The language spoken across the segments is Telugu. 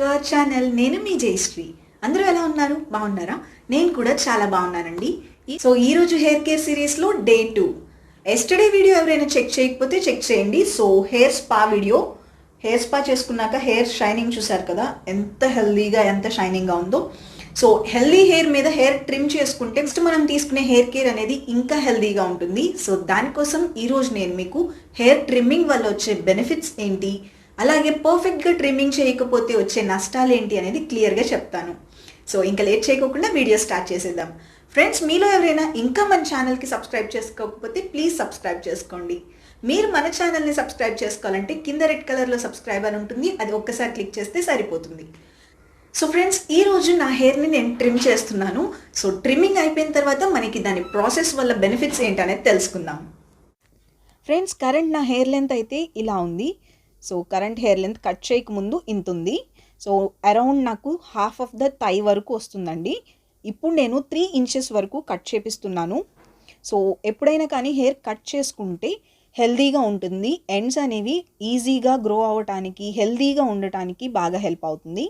Our channel. నేను మీ జయశ్రీ. అందరూ ఎలా ఉన్నారు? బాగున్నారా? నేను కూడా చాలా బాగున్నానండి. సో ఈ రోజు హెయిర్ కేర్ సిరీస్లో డే 2. ఎస్టర్డే వీడియో ఎవరైనా చెక్ చేయకపోతే చెక్ చేయండి. So hair spa video. Hair spa చేసుకున్నాక హెయిర్ షైనింగ్ చూసారు కదా, ఎంత హెల్దీగా ఎంత షైనింగ్గా ఉందో. సో హెల్దీ హెయిర్ మీద హెయిర్ ట్రిమ్ చేసుకుంటే నెక్స్ట్ మనం తీసుకునే హెయిర్ కేర్ అనేది ఇంకా హెల్దీగా ఉంటుంది. సో దానికోసం ఈరోజు నేను మీకు హెయిర్ ట్రిమ్మింగ్ వల్ల వచ్చే బెనిఫిట్స్ ఏంటి, అలాగే పర్ఫెక్ట్గా ట్రిమ్మింగ్ చేయకపోతే వచ్చే నష్టాలు ఏంటి అనేది క్లియర్గా చెప్తాను. సో ఇంకా లేట్ చేయకుండా వీడియో స్టార్ట్ చేసేద్దాం. ఫ్రెండ్స్, మీలో ఎవరైనా ఇంకా మన ఛానల్కి సబ్స్క్రైబ్ చేసుకోకపోతే ప్లీజ్ సబ్స్క్రైబ్ చేసుకోండి. మీరు మన ఛానల్ని సబ్స్క్రైబ్ చేసుకోవాలంటే కింద రెడ్ కలర్లో సబ్స్క్రైబ్ అని ఉంటుంది, అది ఒక్కసారి క్లిక్ చేస్తే సరిపోతుంది. సో ఫ్రెండ్స్, ఈరోజు నా హెయిర్ని నేను ట్రిమ్ చేస్తున్నాను. సో ట్రిమ్మింగ్ అయిపోయిన తర్వాత మనకి దాని ప్రాసెస్ వల్ల బెనిఫిట్స్ ఏంటనేది తెలుసుకుందాం. ఫ్రెండ్స్, కరెంట్ నా హెయిర్ లెంత్ అయితే ఇలా ఉంది. So current hair length cut చేయకముందు ఇంత ఉంది. సో అరౌండ్ నాకు హాఫ్ ఆఫ్ ద థై వరకు వస్తుందండి. ఇప్పుడు నేను 3 ఇంచెస్ వరకు కట్ చేపిస్తున్నాను. సో ఎప్పుడైనా కానీ హెయిర్ కట్ చేసుకుంటే హెల్దీగా ఉంటుంది. ఎండ్స్ అనేవి ఈజీగా గ్రో అవ్వటానికి, హెల్దీగా ఉండటానికి బాగా హెల్ప్ అవుతుంది.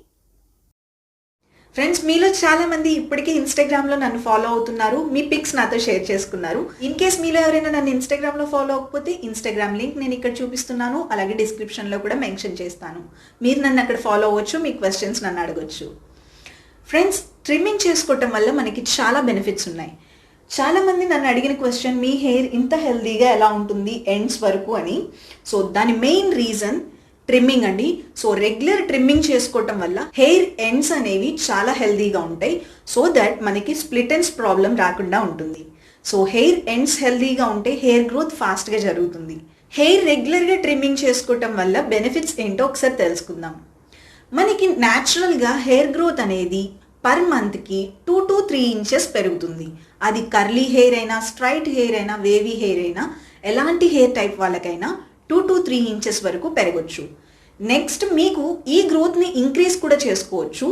ఫ్రెండ్స్, మీలో చాలామంది ఇప్పటికే ఇన్స్టాగ్రామ్లో నన్ను ఫాలో అవుతున్నారు. మీ పిక్స్ నాతో షేర్ చేసుకున్నారు. ఇన్ కేస్ మీలో ఎవరైనా నన్ను ఇన్స్టాగ్రామ్లో ఫాలో అవ్వకపోతే ఇన్స్టాగ్రామ్ లింక్ నేను ఇక్కడ చూపిస్తున్నాను, అలాగే డిస్క్రిప్షన్లో కూడా మెన్షన్ చేస్తాను. మీరు నన్ను అక్కడ ఫాలో అవ్వచ్చు, మీ క్వశ్చన్స్ నన్ను అడగచ్చు. ఫ్రెండ్స్, ట్రిమ్మింగ్ చేసుకోవటం వల్ల మనకి చాలా బెనిఫిట్స్ ఉన్నాయి. చాలామంది నన్ను అడిగిన క్వశ్చన్, మీ హెయిర్ ఇంత హెల్దీగా ఎలా ఉంటుంది ఎండ్స్ వరకు అని. సో దాని మెయిన్ రీజన్ ట్రిమ్మింగ్ అండి. సో రెగ్యులర్ ట్రిమ్మింగ్ చేసుకోవటం వల్ల హెయిర్ ఎండ్స్ అనేవి చాలా హెల్దీగా ఉంటాయి. సో దట్ మనకి స్ప్లిట్ ఎండ్స్ ప్రాబ్లం రాకుండా ఉంటుంది. సో హెయిర్ ఎండ్స్ హెల్దీగా ఉంటే హెయిర్ గ్రోత్ ఫాస్ట్గా జరుగుతుంది. హెయిర్ రెగ్యులర్గా ట్రిమ్మింగ్ చేసుకోవటం వల్ల బెనిఫిట్స్ ఏంటో ఒకసారి తెలుసుకుందాం. మనకి న్యాచురల్గా హెయిర్ గ్రోత్ అనేది పర్ మంత్కి 2 to 3 ఇంచెస్ పెరుగుతుంది. అది కర్లీ హెయిర్ అయినా, స్ట్రైట్ హెయిర్ అయినా, వేవీ హెయిర్ అయినా, ఎలాంటి హెయిర్ టైప్ వాళ్ళకైనా 2 to 3 ఇంచెస్ వరకు పెరగచ్చు. నెక్స్ట్, మీకు ఈ గ్రోత్ని ఇంక్రీజ్ కూడా చేసుకోవచ్చు.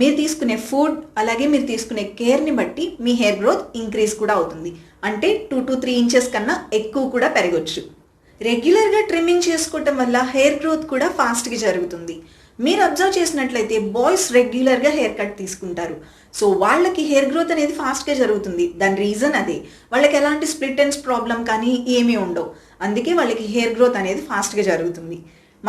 మీరు తీసుకునే ఫుడ్ అలాగే మీరు తీసుకునే కేర్ని బట్టి మీ హెయిర్ గ్రోత్ ఇంక్రీజ్ కూడా అవుతుంది. అంటే 2 to 3 ఇంచెస్ కన్నా ఎక్కువ కూడా పెరగచ్చు. రెగ్యులర్గా ట్రిమ్మింగ్ చేసుకోవటం వల్ల హెయిర్ గ్రోత్ కూడా ఫాస్ట్గా జరుగుతుంది. మీరు అబ్జర్వ్ చేసినట్లయితే బాయ్స్ రెగ్యులర్గా హెయిర్ కట్ తీసుకుంటారు. సో వాళ్ళకి హెయిర్ గ్రోత్ అనేది ఫాస్ట్గా జరుగుతుంది. దాని రీజన్ అదే. వాళ్ళకి ఎలాంటి స్ప్లిట్ ఎండ్స్ ప్రాబ్లం కానీ ఏమీ ఉండవు. అందుకే వాళ్ళకి హెయిర్ గ్రోత్ అనేది ఫాస్ట్గా జరుగుతుంది.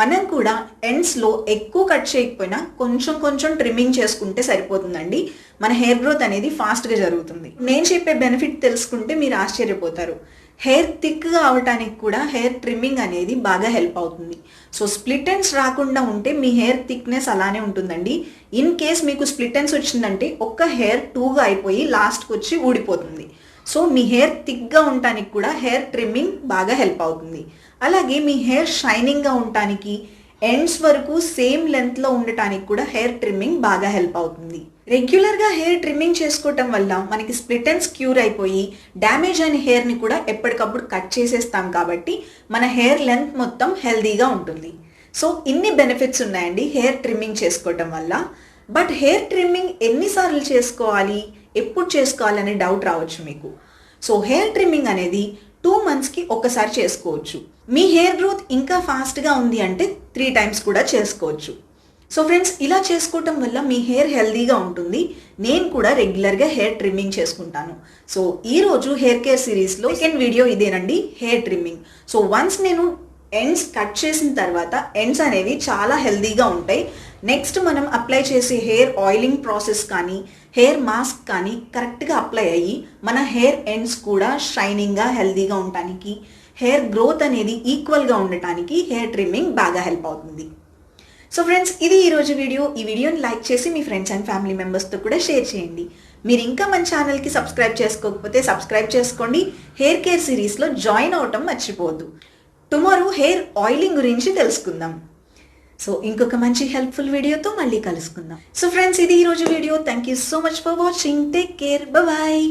మనం కూడా ఎండ్స్లో ఎక్కువ కట్ చేయకపోయినా కొంచెం కొంచెం ట్రిమ్మింగ్ చేసుకుంటే సరిపోతుందండి. మన హెయిర్ గ్రోత్ అనేది ఫాస్ట్గా జరుగుతుంది. నేను చెప్పే బెనిఫిట్ తెలుసుకుంటే మీరు ఆశ్చర్యపోతారు. హెయిర్ థిక్గా అవటానికి కూడా హెయిర్ ట్రిమ్మింగ్ అనేది బాగా హెల్ప్ అవుతుంది. సో స్ప్లిట్ ఎండ్స్ రాకుండా ఉంటే మీ హెయిర్ థిక్నెస్ అలానే ఉంటుందండి. ఇన్ కేస్ మీకు స్ప్లిట్ ఎండ్స్ వచ్చిందంటే ఒక్క హెయిర్ 2గా అయిపోయి లాస్ట్కి వచ్చి ఊడిపోతుంది. సో మీ హెయిర్ థిక్గా ఉండటానికి కూడా హెయిర్ ట్రిమ్మింగ్ బాగా హెల్ప్ అవుతుంది. అలాగే మీ హెయిర్ షైనింగ్గా ఉండటానికి, ఎండ్స్ వరకు సేమ్ లెంత్లో ఉండటానికి కూడా హెయిర్ ట్రిమ్మింగ్ బాగా హెల్ప్ అవుతుంది. రెగ్యులర్గా హెయిర్ ట్రిమ్మింగ్ చేసుకోవటం వల్ల మనకి స్ప్లిట్ ఎండ్స్ క్యూర్ అయిపోయి డ్యామేజ్ అయిన హెయిర్ని కూడా ఎప్పటికప్పుడు కట్ చేసేస్తాం కాబట్టి మన హెయిర్ లెంత్ మొత్తం హెల్దీగా ఉంటుంది. సో ఇన్ని బెనిఫిట్స్ ఉన్నాయండి హెయిర్ ట్రిమ్మింగ్ చేసుకోవటం వల్ల. బట్ హెయిర్ ట్రిమ్మింగ్ ఎన్నిసార్లు చేసుకోవాలి, ఎప్పుడు చేసుకోవాలనే డౌట్ రావచ్చు మీకు. సో హెయిర్ ట్రిమ్మింగ్ అనేది 2 monthsకి ఒకసారి చేసుకోవచ్చు. మీ హెయిర్ గ్రోత్ ఇంకా ఫాస్ట్గా ఉంది అంటే 3 times కూడా చేసుకోవచ్చు. సో ఫ్రెండ్స్, ఇలా చేసుకోవటం వల్ల మీ హెయిర్ హెల్దీగా ఉంటుంది. నేను కూడా రెగ్యులర్గా హెయిర్ ట్రిమ్మింగ్ చేసుకుంటాను. సో ఈరోజు హెయిర్ కేర్ సిరీస్లో సెకండ్ వీడియో ఇదేనండి, హెయిర్ ట్రిమ్మింగ్. సో వన్స్ నేను ఎండ్స్ కట్ చేసిన తర్వాత ఎండ్స్ అనేవి చాలా హెల్దీగా ఉంటాయి. నెక్స్ట్ మనం అప్లై చేసే హెయిర్ ఆయిలింగ్ ప్రాసెస్ కానీ, హెయిర్ మాస్క్ కానీ కరెక్ట్గా అప్లై అయ్యి మన హెయిర్ ఎండ్స్ కూడా షైనింగ్గా హెల్దీగా ఉండటానికి, హెయిర్ గ్రోత్ అనేది ఈక్వల్గా ఉండటానికి హెయిర్ ట్రిమ్మింగ్ బాగా హెల్ప్ అవుతుంది. సో ఫ్రెండ్స్, ఇది ఈరోజు వీడియో. ఈ వీడియోని లైక్ చేసి మీ ఫ్రెండ్స్ అండ్ ఫ్యామిలీ మెంబర్స్తో కూడా షేర్ చేయండి. మీరు ఇంకా మన ఛానల్కి సబ్స్క్రైబ్ చేసుకోకపోతే సబ్స్క్రైబ్ చేసుకోండి. హెయిర్ కేర్ సిరీస్లో జాయిన్ అవటం మర్చిపోవద్దు. టుమారో హెయిర్ ఆయిలింగ్ గురించి తెలుసుకుందాం. సో ఇంకొక మంచి హెల్ప్ఫుల్ వీడియోతో మళ్ళీ కలుసుకుందాం. సో ఫ్రెండ్స్, ఇది ఈరోజు video. Thank you so much for watching. Take care. Bye.